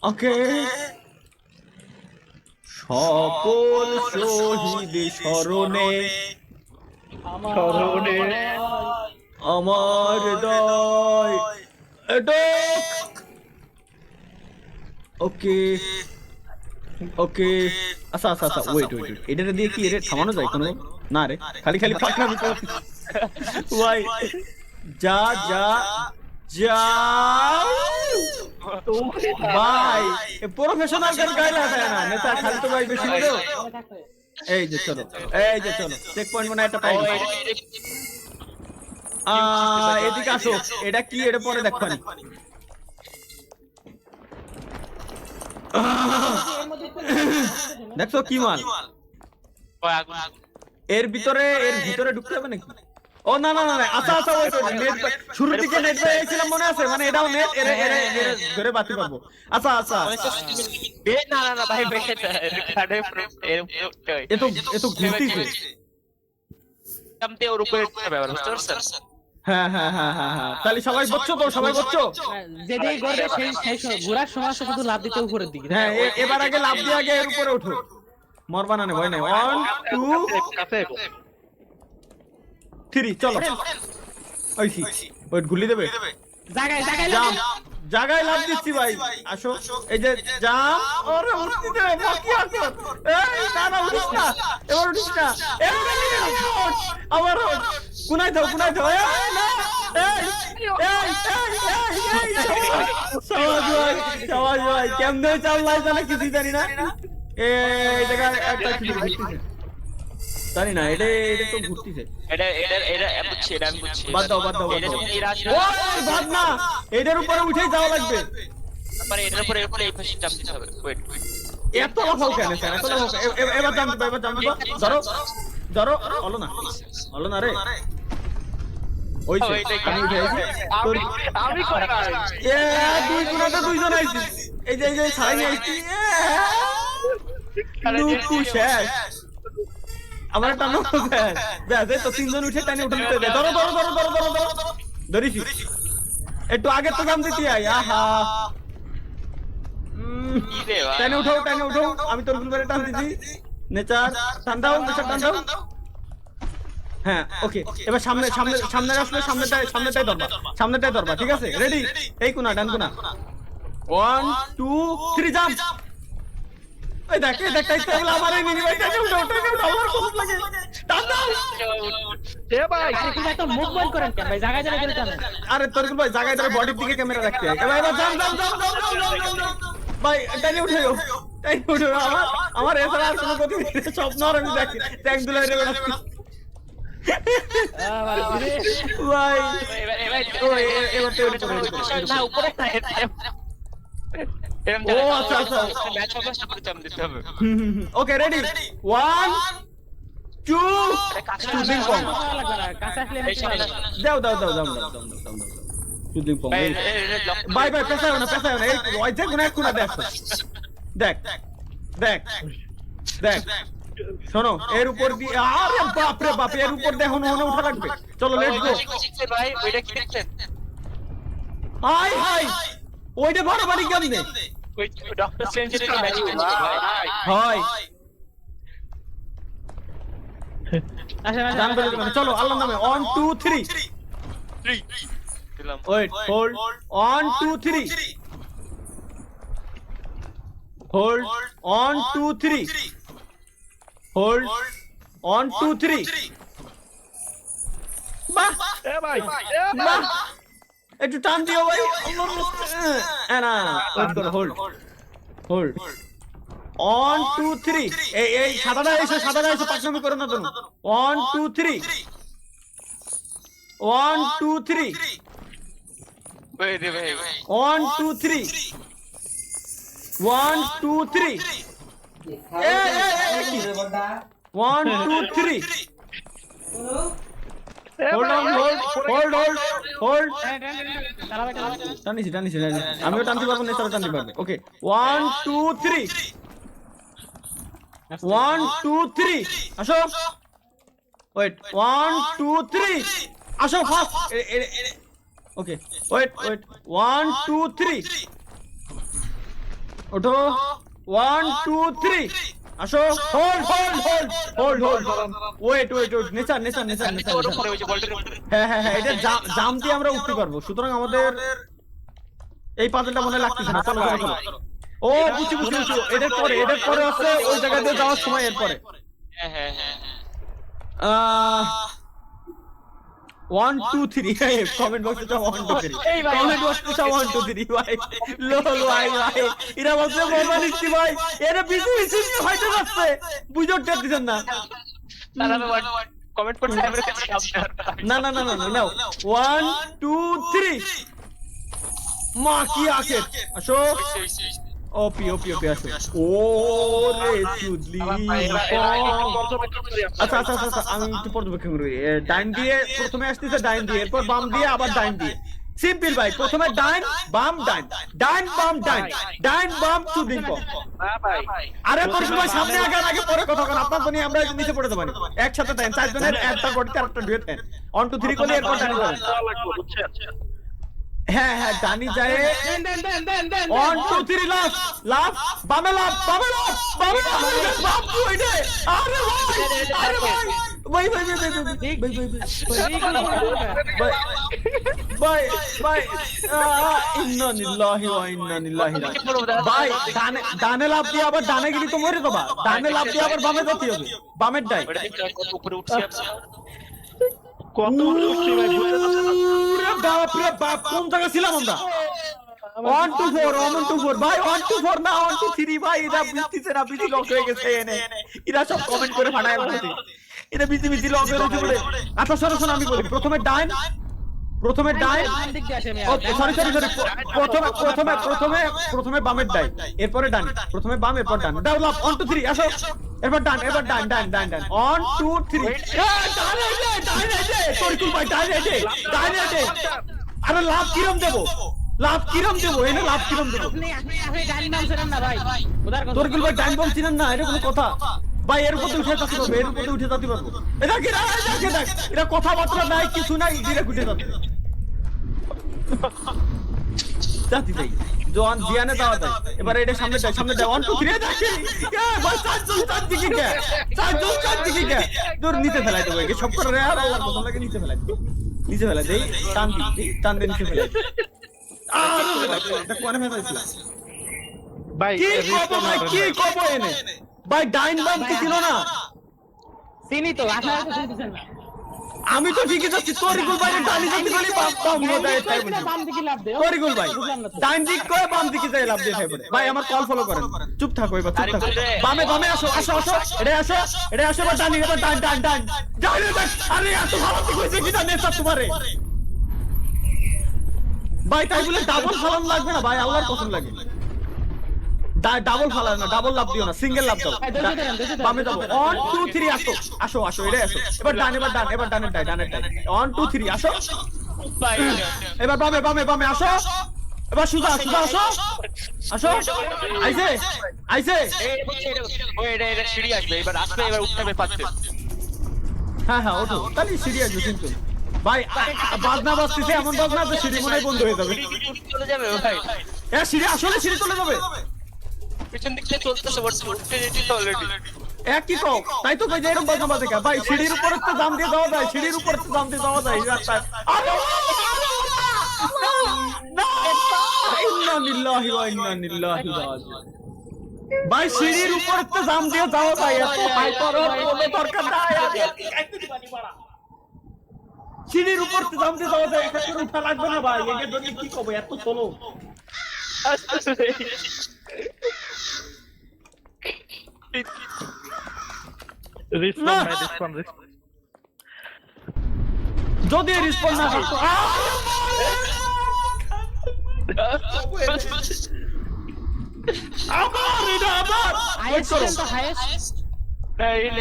ওকে সকল শহীদ স্মরণে আমার দয় ওকে ওকে আচ্ছা আচ্ছা আচ্ছা ওয়েট ওয়েট এটা দিয়ে কি এর থামানো যায় কোনো না রে খালি খালি ফাঁকলামি কর ভাই যা যা যা ভাই প্রফেশনাল গান গাইলে হয় না নেতা খালি তো ভাই বেশি হলো এই যে চলো চেক পয়েন্ট মনে একটা পাই এদিকে আসো এটা কি এটা পরে দেখো নি দেখছো কি মাল এর ভিতরে ঢুকতে হবে নাকি ও না না না আচ্ছা আচ্ছা ওই নেট শুরুর দিকে নেট পেয়েছিলাম মনে আছে মানে এটাও নেট এর ধরে বাতি পাবো আচ্ছা আচ্ছা না না না ভাই কাটে এত ঘুরতিছে কামতে ওর উপরে ব্যাপার বুঝতে পারছেন হ্যাঁ হ্যাঁ হ্যাঁ হ্যাঁ হ্যাঁ তাহলে সবাই বুঝছো তো সবাই বুঝছো যেদিকে গড়বে সেই ঘোরার সময় শুধু লাভ দিতে উপরের দিকে হ্যাঁ এবার আগে লাভ দিয়ে আগে এর উপরে ওঠো মরবা না ভয় নাই 1 2 3 চলো ওইছি ওয়েট গুলি দেবে জায়গায় লাভ দিচ্ছি ভাই আসো এই যে জাম ওরে উঠতে দে বাকি আছে এই না না উঠিস না এবার উঠিস না আবার কোনাই দাও এই না সবাই ভাই কেমনে চালাই জানা কিছু জানি না এই জায়গা একটা কিছু জানি না এটা তো ঘুরতিছে এটা বুঝছি এটা আমি বুঝছি বাদ দাও বাদ না এটার উপরে উঠেই যাওয়া লাগবে তারপরে এটার উপরে এই পাশে জাম্প দিতে হবে ওয়েট এত লাফাও কেন স্যার এত লাফাও এবার জাম্প ধরো হলো না রে ওইছে আমি উঠে আইছি আমি কোন দুই কোণাতে দুইজন আইছি এই যে ছাড়াই আইছি লুকু শেষ আমার টানো ব্যাস তো তিনজন উঠে টানে উঠে নিতে ধরো ধরিছি একটু আগে তো জাম দিতে আই আহা টানে উঠাও আমি তোর গুলবারে টান দিছি নেচার টান দাও হ্যাঁ ওকে এবার সামনে আসলে সামনেটাই ধরবা ঠিক আছে রেডি এই কোনা ডান কোনা 1 2 3 জাম্প এই দেখ আমার এই মিনি ভাইটাকে উঠাও আমার খুব লাগে টান দাও ভাই আপনি এত মুভ বল করেন কেন ভাই জায়গায় টানেন আরে তোর ভাই জায়গায় ধরে বডির দিকে ক্যামেরা রাখতে হয় এবার জাম্প ভাই টাইনে উঠাও আমার এছাড়া আর কোনো গতি নেই স্বপ্ন আর আমি দেখি ট্যাঙ্ক দুলাই রে ভাই এবার না উপরে ও আচ্ছা ম্যাচ অবস্থা করে জাম্প দিতে হবে ওকে রেডি 1 2 শুটিং পং দাও শুটিং পং বাই পেছাও না এই ওই যে কোনা দেখ শোনো এর উপর দিয়ে আরে বাপ রে বাপ এর উপর দেখো না উঠা লাগবে চলো লেটস গো ভাই ওইটা কি দেখছেন হাই ওইটা বাড়াবাড়ি কেমনে ওই ডক্টর স্ট্রেঞ্জের কি ম্যাচ হয় আচ্ছা চলো আল্লাহর নামে 1 2 3 দিলাম ওয়েট হোল্ড 1 2 3 হোল্ড 1 2 3 হোল্ড 1 2 3 বাহ ভাই বাহ একটু টান দিও ভাই না ওয়েট করো হোল্ড 1 2 3 এই সাদাটা এসে পাকনামি করো না তুমি 1 2 3 1 2 3 ভাই রে ভাই 1 2 3 1 2 3 1 2 3 হোল্ড টানিছি আমিও টানতে পারবো না টানতে পারবে ওকে 1 2 3 1 2 3 আসো ওয়েট 1 2 3 আসো ফাস্ট ওকে ওয়েট 1 2 3 ওঠো 1 2 3 আসো হোল্ড ওয়েট নেচার ওর উপরে ওই যে বলটার উপরে হ্যাঁ এটা জাম দিয়ে আমরা উঠতে পারবো, সুতরাং আমাদের এই পাজলটা মনে লাগতেছে না। চলো ও বুঝছি এটার পরে আছে ওই জায়গা দিয়ে যাওয়ার সময় এরপরে হ্যাঁ 1 2 3 কমেন্ট বক্সে যাও 1 2 3 কমেন্ট বক্সে যাও 1 2 3 ভাই লোল ভাই এরা বলছে মজা নিচ্ছি ভাই, এরা বিসি হয়তো যাচ্ছে বুঝতে দিছেন না। তারা কমেন্ট করতে আমরা না 1 2 3 মা কি আছে আসো ওপি আসো ও রে চুদলি আচ্ছা আমি একটু পর্যবেক্ষণ করি। ডাইন দিয়ে প্রথমে আসতেছে, ডাইন দিয়ে এরপর বাম দিয়ে আবার ডাইন দিয়ে, সিম্পল ভাই। প্রথমে ডাইন বাম ডাইন বাম চুদলি আরে তোর সময় সামনে আগে পরে কথা বলেন, আপনার জন্য আমরা নিচে পড়ে যাবো একসাথে টাইম চারজনের একটা করতে আরেকটা ডুয়েট দেন 1 2 3 করলে এরপর ডাইন করেন। হ্যাঁ ডানি যায় 1 2 3 লাফ বামে লাফ বাম ওইটা আরে ভাই ইন্না লিল্লাহি ওয়া ইন্না ইলাইহি রাজিউন। ভাই ডানে লাফ দিয়ে আবার ডানে গেলি তো মরে যাবা, ডানে লাফ দিয়ে আবার বামে যেতে হবে, বামের ডাই কত উপরে উঠছে কত উঠছে ভাই বাপ কোন জায়গা ছিলাম আমরা? 1 2 4 ভাই 1 2 4 না 1 2 3 ভাই এরা বিসি লক হয়ে গেছে এরা সব কমেন্ট করে ফাটায় বলছে এটা বিসি লক হয়ে গেছে। আচ্ছা শোনো আমি বলি প্রথমে ডাইন প্রথমে বামের ডাইন এরপরে ডান, প্রথমে বাম এরপর ডান, ডেভেলপ 1 2 3 আসো এরপর ডান 1 2 3 তরিকুল ভাই ডান আরে লাভ কিরম দেবো এনে লাভ কিরম দেবো? তরিকুল ভাই ডাইন বল চিনেন না, এটা কোনো কথা ভাই? এর উপরে উঠে যেতে পারবো এটা কথাবার্তা নাই কিছু নাই, ডিরেক্ট উঠে যাতে যাই জোয়ান জিয়ানে দাওয়া দেয়। এবার এটা সামনে দেয় 1 2 3 দেখি ভাই চার দিকে কে তোর নিচে ফেলাই দেবো সব করে আর আল্লাহর কথা লাগে নিচে ফেলাই দেই টান দিয়ে নিচে ফেলাই এটা কোনে ফেলাইছিল ভাই কি কব এনে ভাই ডাইন বাম কি ছিল না? চিনি তো আপনারা তো শুনতেছেন না। আমি তো ঠিকই যাচ্ছি, তরিকুল ভাই ডানি দিকে গেলে বাম দিকে লাভ দেও তরিকুল ভাই ডান দিক করে বাম দিকে যাই লাভ দিয়ে খাইবে ভাই। আমার কল ফলো করেন, চুপ থাকো এবার চুপ থাকো। বামে আসো এটা আসো এবার ডান আরে এত ভালো কি কইছে কি জানেন সব তোমারে ভাই? তাই বলে ডাবল ফালান লাগবে না ভাই, আল্লাহর কসম লাগে ডাবল ফালান না, ডাবল লাভ দিও না, সিঙ্গেল লাভ দাও। বামে যাবো 1 2 3 আসো এটা আসো এবার ডানের ডাই 1 2 3 আসো এবার বামে আসো এবার সুজা আসো আইছে এটা সিঁড়ি আসবে, এবার আসবে, এবার উঠতে হবে পাচ্ছে। হ্যাঁ ওঠো তাহলে সিঁড়ি আসবে কিন্তু ভাই বাজনা বাজতেছে এমন বাজনা যে সিঁড়ি মনে হয় বন্ধ হয়ে যাবে। চলে যাবে ভাই, সিঁড়ি চলে যাবে পিছন দিক থেকে চলতেছে উঠতে যেতে তো অলরেডি একই তো, তাই তো কই যে এরকম বাজনা বাজে ভাই। সিঁড়ির উপরে তো দাম দিয়ে দেওয়া যায় ইন্না লিল্লাহি ওয়া ইন্না ইলাইহি রাজিউন। ভাই সিঁড়ির উপরে তো দাম দিয়ে যাওয়া যায়, এত হাই করো কোনো দরকার নাই। সিঁড়ির উপর তো দাম দিয়ে যাওয়া যায়, এটা করে উঠা লাগবে না ভাই। এর জন্য কি কব এত চলো যদি রেসপন্স না করতো আবার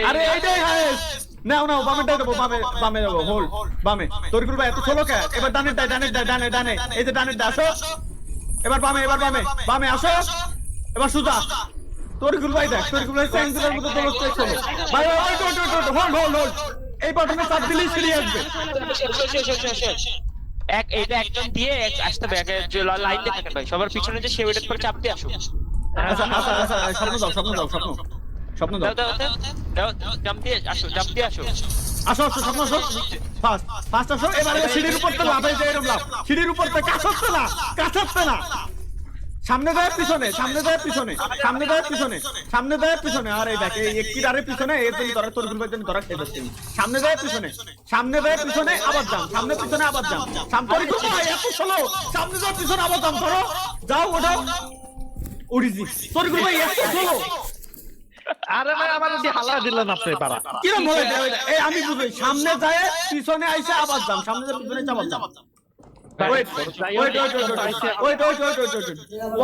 আরে এইটাই হাইয়েস্ট। নাও বামেরটাই দেবো, বামে দেবো, হোল্ড বামে। তরিকুল ভাই এত চলো কে? এবার ডানে এই যে ডানে আসো এবার বামে আসো এবার সুজা। তরিকুল ভাই দেখ, তরিকুল ভাই সেন্টারের মধ্যে চলো ভাই, হোল্ড এই বাটনে চাপ দিলেই সিঁড়ি আসবে। এটা একজন দিয়ে আসতে হবে, লাইন দিয়ে থাকেন ভাই, সবার পিছনে যে সে ওইটার পরে চাপ দিয়ে আসো। আচ্ছা আচ্ছা আচ্ছা, স্বপ্ন দাও, স্বপ্ন দাও, স্বপ্ন দাও। জাম্প দিয়ে আসো। আসো আসো, স্বপ্ন আসো, ফার্স্ট আসো। এবারে সিঁড়ির উপর তো লাফাই যায়, এরকম লাফ, সিঁড়ির উপর তো কাছাচ্ছে না, সামনে যায় পিছনে, সামনে যায় পিছনে, সামনে যায় পিছনে, সামনে যায় পিছনে। আর এই দেখ এই একটি আরে পিছনে, এর জন্য ধরা, তোর গ্রুপের জন্য ধরা খেয়ে যাচ্ছে। সামনে যায় পিছনে, সামনে যায় পিছনে, আবার যাও, সামনে পিছনে আবার যাও, সামনে গ্রুপ এত স্লো, সামনে যায় পিছনে আবার যাও, ধরো, যাও, ওঠাও, উড়িজি, তোর গ্রুপ এত স্লো। আরে ভাই আমার দিয়ে হালা দিলেন আপনি পারা। কিরম হয়ে যায় এই, আমি বুঝি, সামনে যায় পিছনে আইসা আবার যাও, সামনে যায় পিছনে আবার যাও। Wait.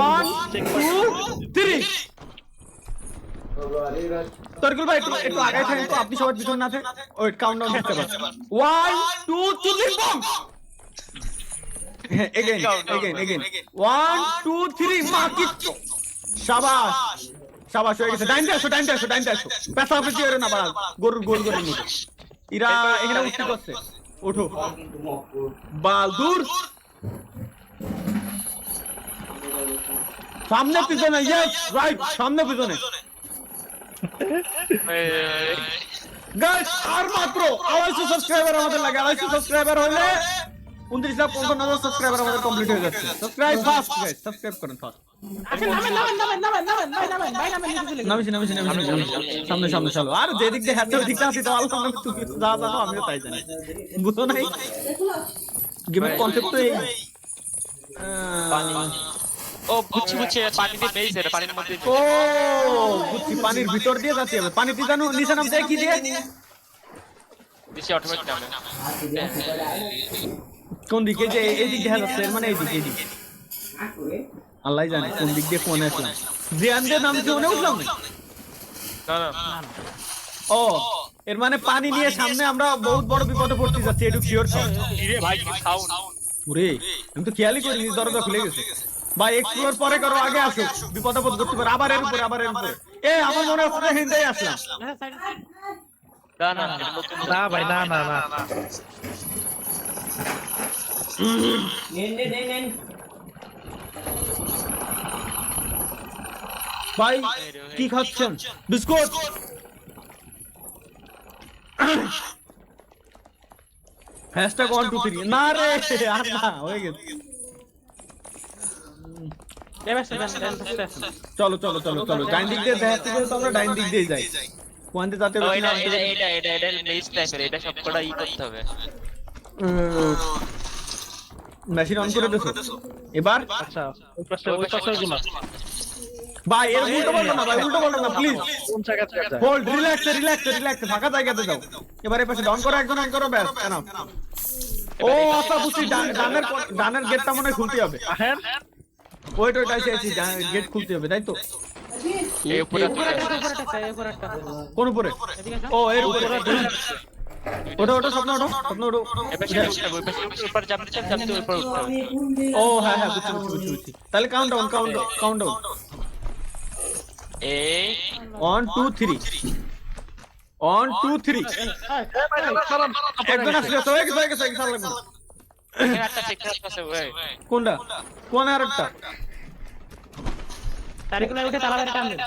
1, 2, 3. তরকুল ভাই একটু আগে থাকেন তো, আপনি সবার পিছনে না থাকেন। ওয়েট, কাউন্টডাউন দিতে পারছেন। 1, 2, 3 বম। Again. 1, 2, 3 মাকিচ্চো। শাবাশ হয়ে গেছে। ডাইনটা আসো। পেছাপেছি এর না বাড়া, গরুর গোল করে নিতে। এরা এখানে উঠতে করছে। ওঠো বালদুর, সামনে পিছনে, ইয়েস রাইট, সামনে পিছনে। গাইস আর মাত্র 250 সাবস্ক্রাইবার আমাদের লাগে। 250 সাবস্ক্রাইবার হলে 29,50,000 সাবস্ক্রাইবার আমাদের কমপ্লিট হয়ে যাচ্ছে। সাবস্ক্রাইব ফাস্ট গাইস, সাবস্ক্রাইব করেন ফাস্ট। সামনে চলো। আর যেদিক দিয়ে হাতে ওদিকটা আসি তো আল্লাহ, তুমি যা জানো আমিও তাই জানি, বুঝো নাই? গেমের কনসেপ্ট তো এই। বুঝছি, পানিতে বেরিয়েছে, পানির মধ্যে। বুঝছি, পানির ভিতর দিয়ে যাচ্ছি হবে। পানিতে জানো নিচে নামতে কি দিয়ে? বেশি অটোমেটিক নামে। কোন দিকে যে এই দিক দেখা যাচ্ছে, মানে এই দিকে আল্লাহ জানে কোন দিক দিয়ে কোন আসলাম। জিয়ান দিয়ে নামছি, মনে উঠলাম না। ও এর মানে পানি নিয়ে সামনে আমরা বহুত বড় বিপদে পড়তে যাচ্ছি, একটু শিওর। ভাই সাউন্ড, ওরে আমি তো খেয়ালই করিনি, দরজা খুলে গেছে। ভাই এক্সপ্লোর পরে করো, আগে আসো, বিপদে পড়তে করতে পারে। আবার এর উপরে এ আমার মনে হচ্ছে হিন্দাই আসলাম। না ভাই, না। ভাই কি খাচ্ছেন? বিস্কুট। হ্যাশট্যাগ 1 2 3 না রে, আর না, হয়ে গেছে। চলো ডাইন দিক দিয়ে দেখাতে গেলে তো আমরা ডাইন দিক দিয়ে যাই। কোয়ান্তে যাতে এটা নেক্সট টাইপের, এটা সবকটা করতে হবে। মেশিন অন করে দেছো এবার। আচ্ছা ওই পাশে গুলো ভাই এর উল্টো বলতো না প্লিজ। কোন জায়গা থেকে যায়? হোল্ড, রিল্যাক্স, ফাঁকা জায়গাতে যাও। এবারে পাশে ডাউন করো, একজন অন করো, ব্যাস এনাফ। ও আচ্ছা বুঝছি, ডানের গেটটা মনে হয় খুলতে হবে। হ্যাঁ ওয়েট আইছি, গেট খুলতে হবে, তাই তো? এই উপরে কোন উপরে? ও এর উপরে। ওটা স্বপ্ন ওঠো। উপর জাম্প উপর উঠতে হবে। ও হ্যাঁ বুঝছি। তাহলে কাউন্টডাউন। 1 2 3 1 2 3। একজন আসলে তো হয়ে গেছে সাল লাগবে। এখানে একটা সেক্টর আছে ভাই। কোনটা? কোন আরেকটা? তারিকুলা উঠে তালাবারে টান দেন।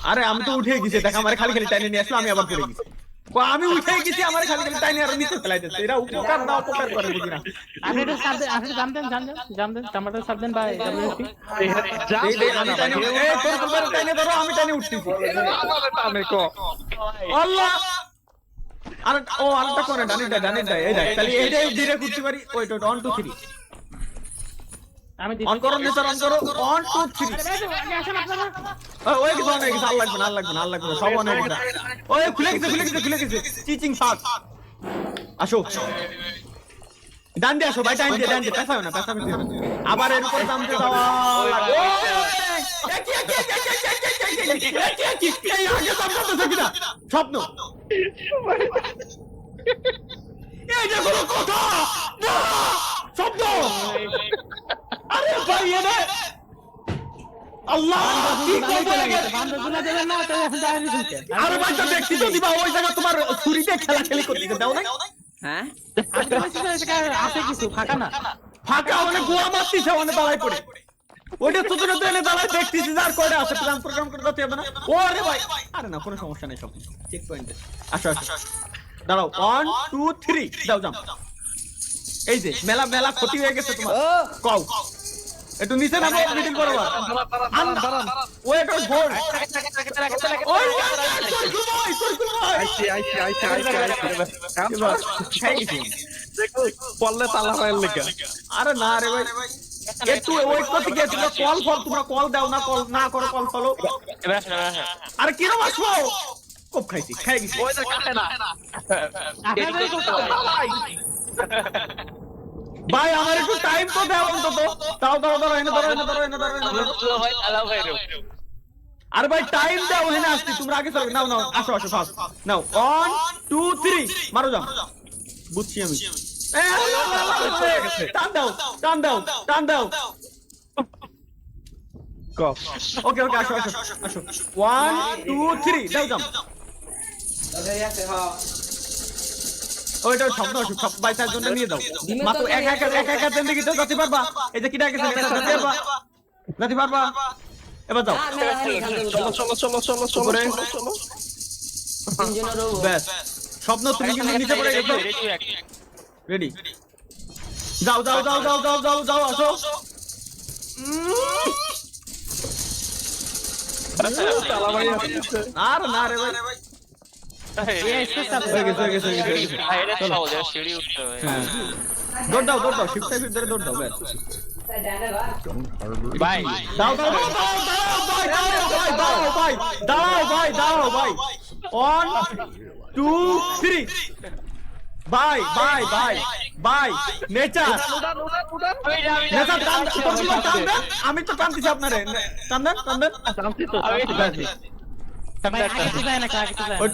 আরে আমি তো উঠে গেছি, দেখ আমার খালি টাইনে নিয়ে আসলো, আমি আবার পড়ে গেছি। আমি উঠে গেছি, আমার খালি টাইনে আর নিচে ফেলাই দিচ্ছে। এরা উপকার করে বুঝি না। আপনি এটা সাব দেন, আপনি জাম দেন টমেটো সাব দেন ভাই ডব্লিউপি। আমি টাইনে, এই তোর তোমার টাইনে ধরো, আমি টাইনে উঠতেছি। আল্লাহ আরেকটা কোন? ডানিটা এই দেখ, তাহলে এইটাই ধীরে করতে পারি। ওয়েট 1 2 3 আমি অন করো নেচার, অন করো 1 2 3। ওই কি ধরনের কিছু? আর লাগবে না, সব অনেক গেছে। ওই খুলে গেছে চিচিং ফাস্ট। আসো ডান দিয়ে আসো ভাই, ডান দিয়ে পেছাও না। আবার এর উপর নামতে যাওয়া লাগবে। স্বপ্ন এই যে কোনো কথা না, স্বপ্ন। আরে ভাই আল্লাহ কি হয়ে গেছে। বান্দরগুলা দেবেন না তো এখন দাঁড়িয়ে দিচ্ছেন আরে ভাই তো দেখছি তো দিবা ওই জায়গা তোমার ছুরিতে খেলাখেলি করতে দাও না হ্যাঁ আছে কিছু ফাঁকা না ফাঁকা মানে গোয়া মারতিছে মানে দাঁড়াই পড়ে ওইটা তো তো এনে দাঁড়াই দেখতেছি আর কয়টা আছে প্ল্যান প্রোগ্রাম করে দিতে হবে না ওরে ভাই আরে না কোনো সমস্যা নেই সব চেক পয়েন্টে আসো আসো দাঁড়াও 1 2 3 দাও জাম এই যে মেলা মেলা ক্ষতি হয়ে গেছে তোমার কও একটু নিচে নামো মিডল বরাবর দাঁড়ান ওয়েট ওয়েট হোল্ড ওই তোর ভাই পড়লে তালা মায়ের লেখা আরে না রে ভাই একটু ওয়েট করতে গিয়ে তোমরা কল দাও না কল না করো কল ফলো এবার আসেন, এবার আসেন। আরে কি রকম আসবো খুব খাইছি খাই গেছি ওই যে কাটে না দেরি করতে হবে। ভাই আমার একটু টাইম তো দাও অন্তত দাও দাও দাও এনে ধরো এনে ধরো এনে ধরো এনে ধরো দুলা ভাই, তালা ভাই রে। আরে ভাই টাইম দাও এনে আসছি তোমরা আগে চলো নাও নাও আসো আসো ফাস্ট নাও 1 2 3 মারো যাও বুঝছি আমি টান দাও টান দাও টান দাও কফ ওকে ওকে আসো আসো আসো 1 2 3 দাও যাও ওইটা শব্দ সব ভাই তার জন্য নিয়ে দাও মাত্র এক এক এক এক এক দিকে তো যেতে পারবা এই যে কিটা গেছে যেতে পারবা যেতে পারবা এবার যাও চলো চলো চলো চলো চলো উপরে। চলো ব্যাস স্বপ্ন তুমি কিন্তু নিচে পড়ে গেছো রেডি এক। রেডি যাও যাও যাও যাও যাও যাও যাও আসো তালা মায়ের আসছে আর না রে ভাই হয়ে গেছে হয়ে গেছে হয়ে গেছে, হয়ে গেছে ভাই, এটা সহজ, এটা সিঁড়ি উঠতে হবে। হ্যাঁ দৌড় দাও শিফট টাইপ ধরে দৌড় দাও ব্যাস ভাই, দাও দাও দাও দাও ভাই দাও ভাই দাও ভাই 1 2 3 ভাই ভাই ভাই ভাই নেচার নেচার টান তোমরা টান দেন আমি তো টানতেছি আপনারে টান দেন জানছি তো আমি জানছি। ভাই আগে তো যায় না আগে তো যায় ওয়েট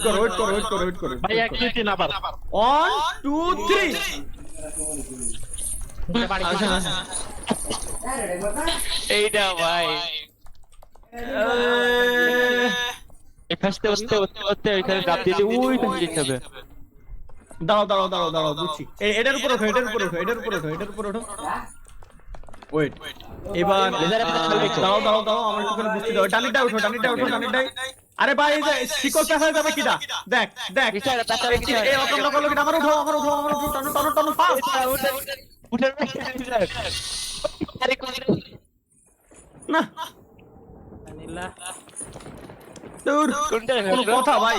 করো ভাই এক মিনিট আবার 1 2 3 বাড়ি আচ্ছা এইটা ভাই এই ফাস্টে উঠতে ওইখানে গাপ দিলে ওই তো যেতে হবে। দাঁড়াও বুঝছি এটার উপর ওঠো ওয়েট এবার দাঁড়াও আমার একটুখানি বুঝতে দাও ডানিটা উঠো আরে ভাই এই যে শিকল পেছায় যাবে কিটা দেখ বিচার তাছাড়া কিছু এই অতটা করলো কিটা আমার উঠো টানো ফাস্ট উঠে বিচার আরে কোন না দূর কোনটা কোনো কথা ভাই